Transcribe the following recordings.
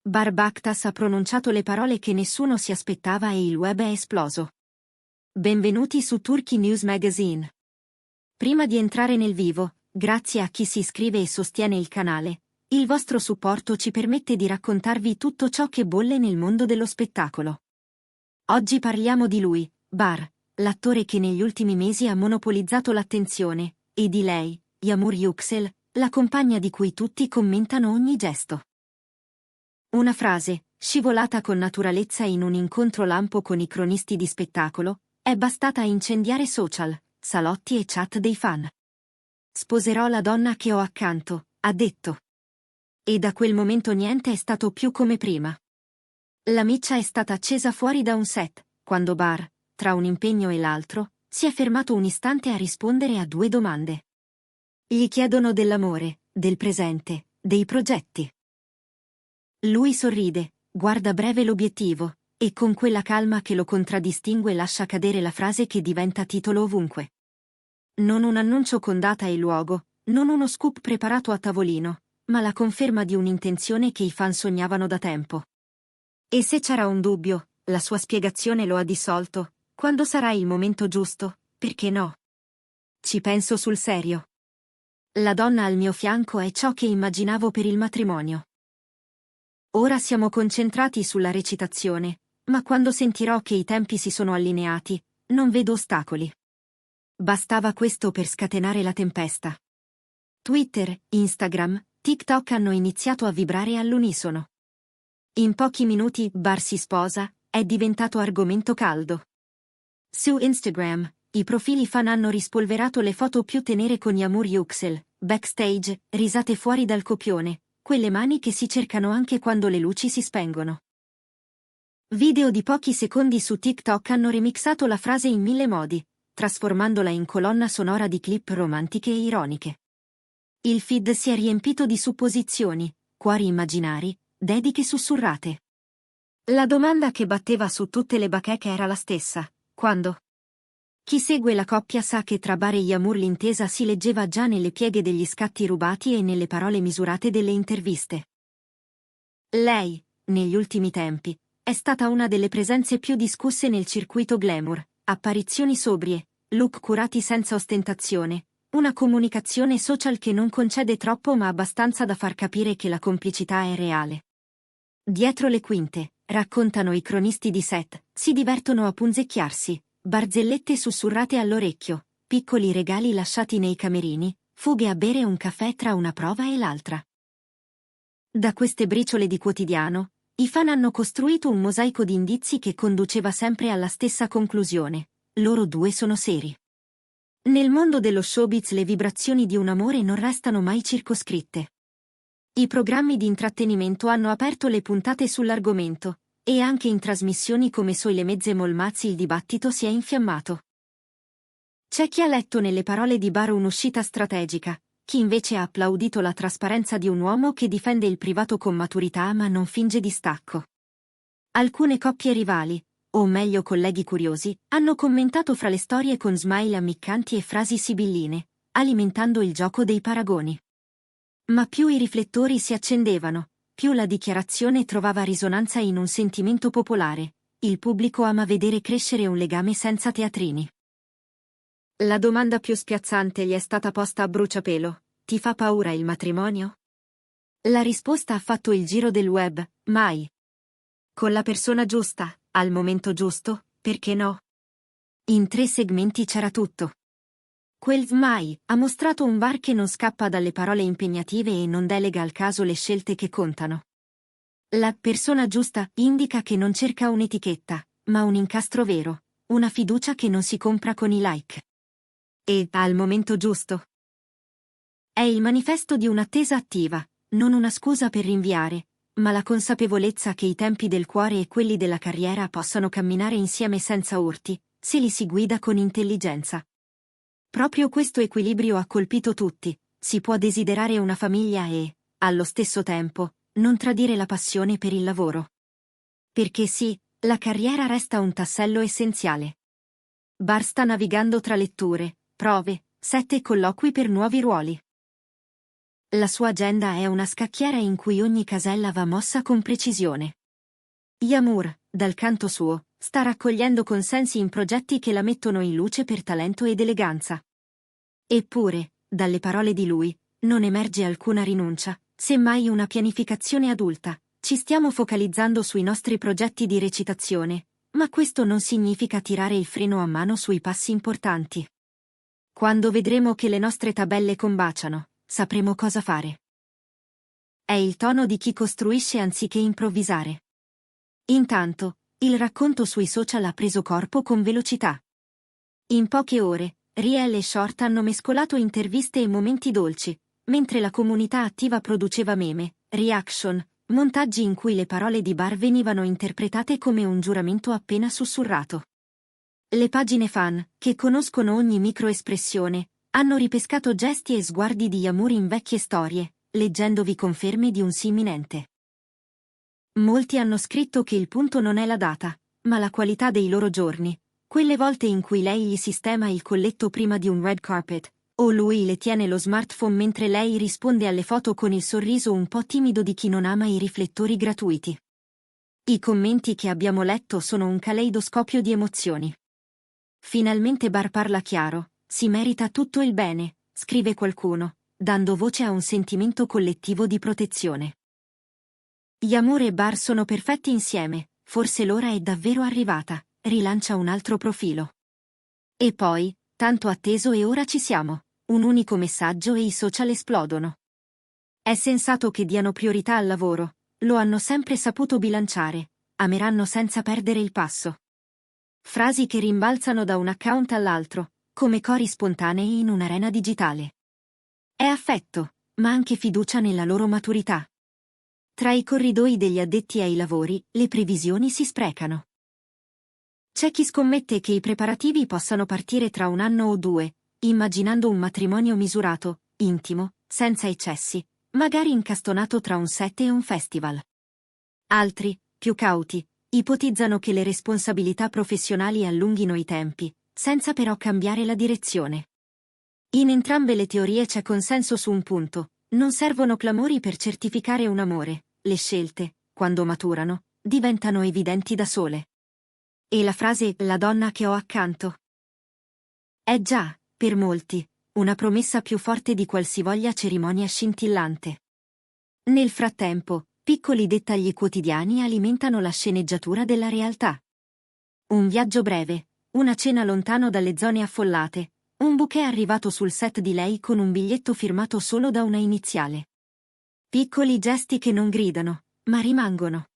Bar Bakhtas ha pronunciato le parole che nessuno si aspettava e il web è esploso. Benvenuti su Turkey News Magazine. Prima di entrare nel vivo, grazie a chi si iscrive e sostiene il canale, il vostro supporto ci permette di raccontarvi tutto ciò che bolle nel mondo dello spettacolo. Oggi parliamo di lui, Bar, l'attore che negli ultimi mesi ha monopolizzato l'attenzione, e di lei, Yağmur Yüksel, la compagna di cui tutti commentano ogni gesto. Una frase, scivolata con naturalezza in un incontro lampo con i cronisti di spettacolo, è bastata a incendiare social, salotti e chat dei fan. Sposerò la donna che ho accanto, ha detto. E da quel momento niente è stato più come prima. La miccia è stata accesa fuori da un set, quando Bar, tra un impegno e l'altro, si è fermato un istante a rispondere a due domande. Gli chiedono dell'amore, del presente, dei progetti. Lui sorride, guarda breve l'obiettivo, e con quella calma che lo contraddistingue lascia cadere la frase che diventa titolo ovunque. Non un annuncio con data e luogo, non uno scoop preparato a tavolino, ma la conferma di un'intenzione che i fan sognavano da tempo. E se c'era un dubbio, la sua spiegazione lo ha dissolto: quando sarà il momento giusto, perché no? Ci penso sul serio. La donna al mio fianco è ciò che immaginavo per il matrimonio. Ora siamo concentrati sulla recitazione, ma quando sentirò che i tempi si sono allineati, non vedo ostacoli. Bastava questo per scatenare la tempesta. Twitter, Instagram, TikTok hanno iniziato a vibrare all'unisono. In pochi minuti Bar si sposa, è diventato argomento caldo. Su Instagram, i profili fan hanno rispolverato le foto più tenere con Yağmur Yüksel, backstage, risate fuori dal copione, quelle mani che si cercano anche quando le luci si spengono. Video di pochi secondi su TikTok hanno remixato la frase in 1000 modi, trasformandola in colonna sonora di clip romantiche e ironiche. Il feed si è riempito di supposizioni, cuori immaginari, dediche sussurrate. La domanda che batteva su tutte le bacheche era la stessa: quando? Chi segue la coppia sa che tra Bar e Yağmur l'intesa si leggeva già nelle pieghe degli scatti rubati e nelle parole misurate delle interviste. Lei, negli ultimi tempi, è stata una delle presenze più discusse nel circuito glamour: apparizioni sobrie, look curati senza ostentazione, una comunicazione social che non concede troppo ma abbastanza da far capire che la complicità è reale. Dietro le quinte, raccontano i cronisti di set, si divertono a punzecchiarsi, barzellette sussurrate all'orecchio, piccoli regali lasciati nei camerini, fughe a bere un caffè tra una prova e l'altra. Da queste briciole di quotidiano, i fan hanno costruito un mosaico di indizi che conduceva sempre alla stessa conclusione: loro due sono seri. Nel mondo dello showbiz le vibrazioni di un amore non restano mai circoscritte. I programmi di intrattenimento hanno aperto le puntate sull'argomento, e anche in trasmissioni come Soi le mezze molmazzi il dibattito si è infiammato. C'è chi ha letto nelle parole di Bar un'uscita strategica, chi invece ha applaudito la trasparenza di un uomo che difende il privato con maturità ma non finge distacco. Alcune coppie rivali, o meglio colleghi curiosi, hanno commentato fra le storie con smile ammiccanti e frasi sibilline, alimentando il gioco dei paragoni. Ma più i riflettori si accendevano, più la dichiarazione trovava risonanza in un sentimento popolare: il pubblico ama vedere crescere un legame senza teatrini. La domanda più spiazzante gli è stata posta a bruciapelo: ti fa paura il matrimonio? La risposta ha fatto il giro del web: mai. Con la persona giusta, al momento giusto, perché no? In 3 segmenti c'era tutto. Quel mai ha mostrato un Bar che non scappa dalle parole impegnative e non delega al caso le scelte che contano. La persona giusta indica che non cerca un'etichetta, ma un incastro vero, una fiducia che non si compra con i like. E al momento giusto? È il manifesto di un'attesa attiva, non una scusa per rinviare, ma la consapevolezza che i tempi del cuore e quelli della carriera possano camminare insieme senza urti, se li si guida con intelligenza. Proprio questo equilibrio ha colpito tutti: si può desiderare una famiglia e, allo stesso tempo, non tradire la passione per il lavoro. Perché sì, la carriera resta un tassello essenziale. Bar sta navigando tra letture, prove, set e colloqui per nuovi ruoli. La sua agenda è una scacchiera in cui ogni casella va mossa con precisione. Yamur, dal canto suo, sta raccogliendo consensi in progetti che la mettono in luce per talento ed eleganza. Eppure, dalle parole di lui, non emerge alcuna rinuncia, semmai una pianificazione adulta. Ci stiamo focalizzando sui nostri progetti di recitazione, ma questo non significa tirare il freno a mano sui passi importanti. Quando vedremo che le nostre tabelle combaciano, sapremo cosa fare. È il tono di chi costruisce anziché improvvisare. Intanto, il racconto sui social ha preso corpo con velocità. In poche ore, Riel e Short hanno mescolato interviste e momenti dolci, mentre la comunità attiva produceva meme, reaction, montaggi in cui le parole di Bar venivano interpretate come un giuramento appena sussurrato. Le pagine fan, che conoscono ogni microespressione, hanno ripescato gesti e sguardi di Yamur in vecchie storie, leggendovi conferme di un sì imminente. Molti hanno scritto che il punto non è la data, ma la qualità dei loro giorni, quelle volte in cui lei gli sistema il colletto prima di un red carpet, o lui le tiene lo smartphone mentre lei risponde alle foto con il sorriso un po' timido di chi non ama i riflettori gratuiti. I commenti che abbiamo letto sono un caleidoscopio di emozioni. Finalmente Bar parla chiaro, si merita tutto il bene, scrive qualcuno, dando voce a un sentimento collettivo di protezione. Yamur e Bar sono perfetti insieme, forse l'ora è davvero arrivata, rilancia un altro profilo. E poi, tanto atteso e ora ci siamo, un unico messaggio e i social esplodono. È sensato che diano priorità al lavoro, lo hanno sempre saputo bilanciare, ameranno senza perdere il passo. Frasi che rimbalzano da un account all'altro, come cori spontanei in un'arena digitale. È affetto, ma anche fiducia nella loro maturità. Tra i corridoi degli addetti ai lavori, le previsioni si sprecano. C'è chi scommette che i preparativi possano partire tra un anno o due, immaginando un matrimonio misurato, intimo, senza eccessi, magari incastonato tra un set e un festival. Altri, più cauti, ipotizzano che le responsabilità professionali allunghino i tempi, senza però cambiare la direzione. In entrambe le teorie c'è consenso su un punto: non servono clamori per certificare un amore, le scelte, quando maturano, diventano evidenti da sole. E la frase «la donna che ho accanto» è già, per molti, una promessa più forte di qualsivoglia cerimonia scintillante. Nel frattempo, piccoli dettagli quotidiani alimentano la sceneggiatura della realtà. Un viaggio breve, una cena lontano dalle zone affollate, un bouquet arrivato sul set di lei con un biglietto firmato solo da una iniziale. Piccoli gesti che non gridano, ma rimangono.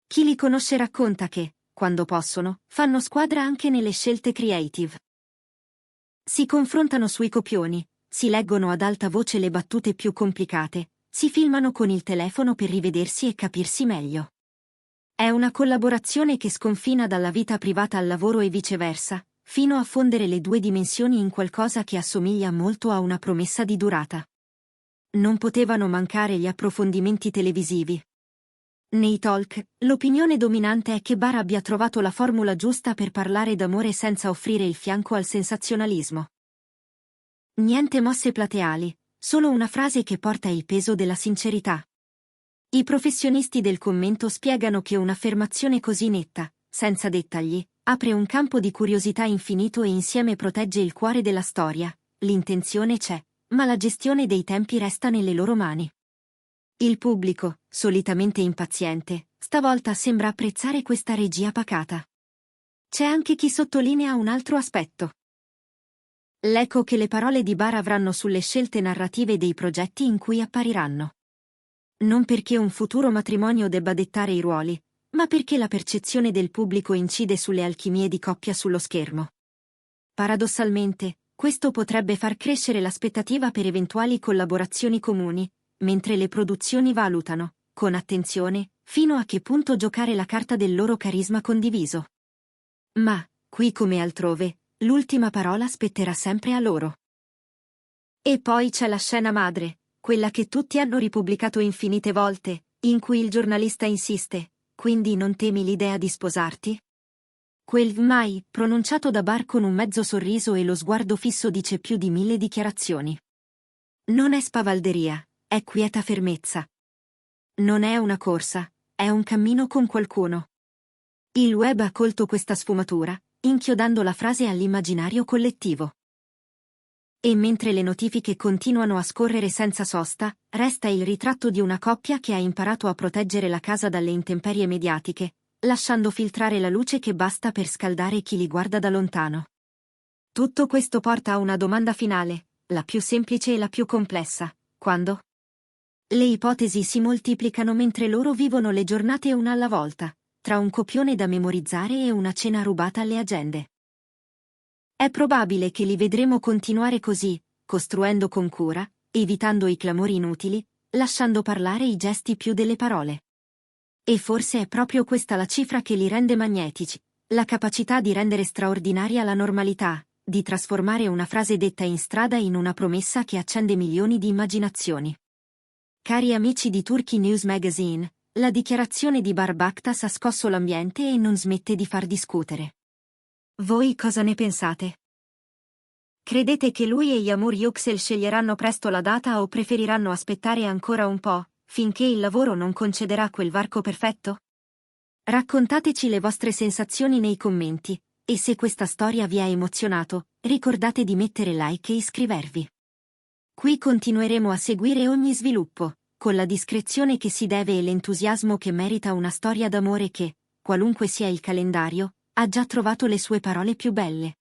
Chi li conosce racconta che, quando possono, fanno squadra anche nelle scelte creative. Si confrontano sui copioni, si leggono ad alta voce le battute più complicate, si filmano con il telefono per rivedersi e capirsi meglio. È una collaborazione che sconfina dalla vita privata al lavoro e viceversa, fino a fondere le due dimensioni in qualcosa che assomiglia molto a una promessa di durata. Non potevano mancare gli approfondimenti televisivi. Nei talk, l'opinione dominante è che Bar abbia trovato la formula giusta per parlare d'amore senza offrire il fianco al sensazionalismo. Niente mosse plateali, solo una frase che porta il peso della sincerità. I professionisti del commento spiegano che un'affermazione così netta, senza dettagli, apre un campo di curiosità infinito e insieme protegge il cuore della storia. L'intenzione c'è, ma la gestione dei tempi resta nelle loro mani. Il pubblico, solitamente impaziente, stavolta sembra apprezzare questa regia pacata. C'è anche chi sottolinea un altro aspetto. L'eco che le parole di Bar avranno sulle scelte narrative dei progetti in cui appariranno. Non perché un futuro matrimonio debba dettare i ruoli, ma perché la percezione del pubblico incide sulle alchimie di coppia sullo schermo. Paradossalmente, questo potrebbe far crescere l'aspettativa per eventuali collaborazioni comuni, mentre le produzioni valutano, con attenzione, fino a che punto giocare la carta del loro carisma condiviso. Ma, qui come altrove, l'ultima parola spetterà sempre a loro. E poi c'è la scena madre, quella che tutti hanno ripubblicato infinite volte, in cui il giornalista insiste: «Quindi non temi l'idea di sposarti?» Quel «mai», pronunciato da Bar con un mezzo sorriso e lo sguardo fisso, dice più di 1000 dichiarazioni. Non è spavalderia, è quieta fermezza. Non è una corsa, è un cammino con qualcuno. Il web ha colto questa sfumatura, inchiodando la frase all'immaginario collettivo. E mentre le notifiche continuano a scorrere senza sosta, resta il ritratto di una coppia che ha imparato a proteggere la casa dalle intemperie mediatiche, lasciando filtrare la luce che basta per scaldare chi li guarda da lontano. Tutto questo porta a una domanda finale, la più semplice e la più complessa: quando? Le ipotesi si moltiplicano mentre loro vivono le giornate una alla volta, tra un copione da memorizzare e una cena rubata alle agende. È probabile che li vedremo continuare così, costruendo con cura, evitando i clamori inutili, lasciando parlare i gesti più delle parole. E forse è proprio questa la cifra che li rende magnetici, la capacità di rendere straordinaria la normalità, di trasformare una frase detta in strada in una promessa che accende milioni di immaginazioni. Cari amici di Turkey News Magazine, la dichiarazione di Barbaktas ha scosso l'ambiente e non smette di far discutere. Voi cosa ne pensate? Credete che lui e Yağmur Yüksel sceglieranno presto la data o preferiranno aspettare ancora un po', finché il lavoro non concederà quel varco perfetto? Raccontateci le vostre sensazioni nei commenti, e se questa storia vi ha emozionato, ricordate di mettere like e iscrivervi. Qui continueremo a seguire ogni sviluppo, con la discrezione che si deve e l'entusiasmo che merita una storia d'amore che, qualunque sia il calendario, ha già trovato le sue parole più belle.